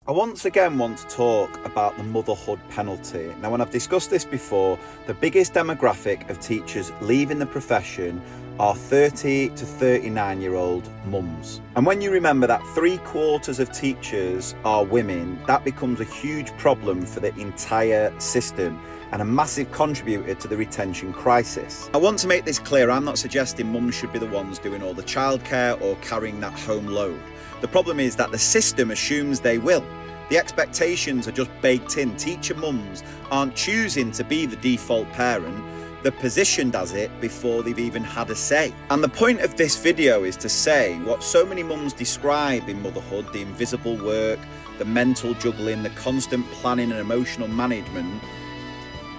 I once again want to talk about the motherhood penalty. Now, when I've discussed this before, the biggest demographic of teachers leaving the profession are 30 to 39-year-old mums. And when you remember that 3/4 of teachers are women, that becomes a huge problem for the entire system and a massive contributor to the retention crisis. I want to make this clear, I'm not suggesting mums should be the ones doing all the childcare or carrying that home load. The problem is that the system assumes they will. The expectations are just baked in. Teacher mums aren't choosing to be the default parent. They're positioned as it before they've even had a say. And the point of this video is to say what so many mums describe in motherhood, the invisible work, the mental juggling, the constant planning and emotional management,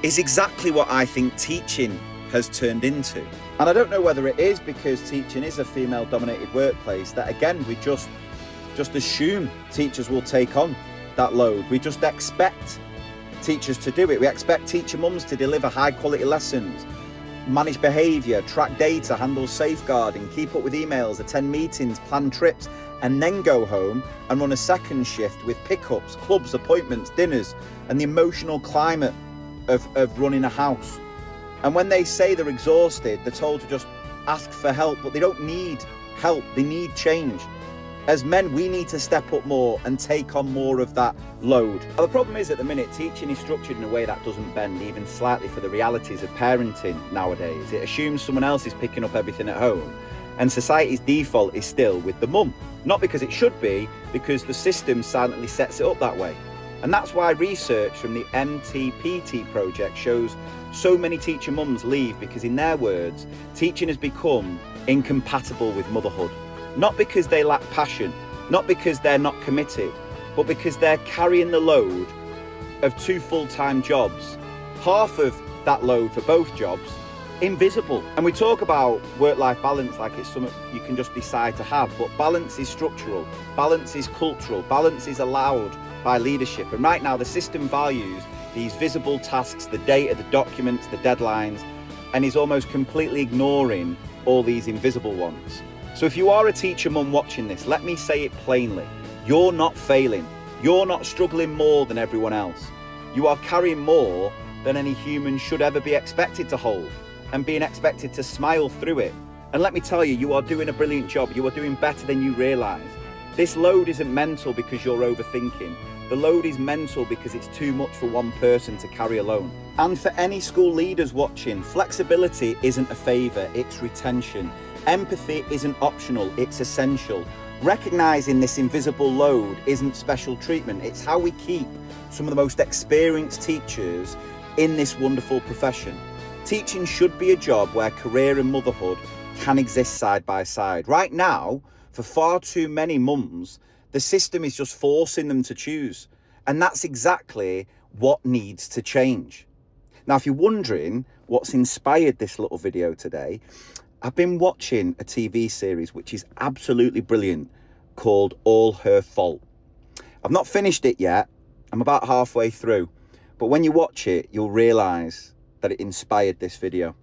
is exactly what I think teaching has turned into. And I don't know whether it is because teaching is a female-dominated workplace that, again, we just assume teachers will take on that load. We just expect teachers to do it. We expect teacher mums to deliver high-quality lessons, manage behaviour, track data, handle safeguarding, keep up with emails, attend meetings, plan trips, and then go home and run a second shift with pickups, clubs, appointments, dinners, and the emotional climate of running a house. And when they say they're exhausted, they're told to just ask for help, but they don't need help, they need change. As men, we need to step up more and take on more of that load. Now, the problem is at the minute, teaching is structured in a way that doesn't bend even slightly for the realities of parenting nowadays. It assumes someone else is picking up everything at home, and society's default is still with the mum. Not because it should be, because the system silently sets it up that way. And that's why research from the MTPT project shows so many teacher mums leave, because in their words, teaching has become incompatible with motherhood. Not because they lack passion, not because they're not committed, but because they're carrying the load of 2 full-time jobs, half of that load for both jobs, invisible. And we talk about work-life balance like it's something you can just decide to have, but balance is structural, balance is cultural, balance is allowed by leadership. And right now the system values these visible tasks, the data, the documents, the deadlines, and is almost completely ignoring all these invisible ones. So if you are a teacher mum watching this, let me say it plainly. You're not failing. You're not struggling more than everyone else. You are carrying more than any human should ever be expected to hold, and being expected to smile through it. And let me tell you, you are doing a brilliant job. You are doing better than you realise. This load isn't mental because you're overthinking. The load is mental because it's too much for one person to carry alone. And for any school leaders watching, flexibility isn't a favour, it's retention. Empathy isn't optional, it's essential. Recognising this invisible load isn't special treatment, it's how we keep some of the most experienced teachers in this wonderful profession. Teaching should be a job where career and motherhood can exist side by side. Right now, for far too many mums, the system is just forcing them to choose. And that's exactly what needs to change. Now, if you're wondering what's inspired this little video today, I've been watching a TV series which is absolutely brilliant called All Her Fault. I've not finished it yet. I'm about halfway through. But when you watch it, you'll realise that it inspired this video.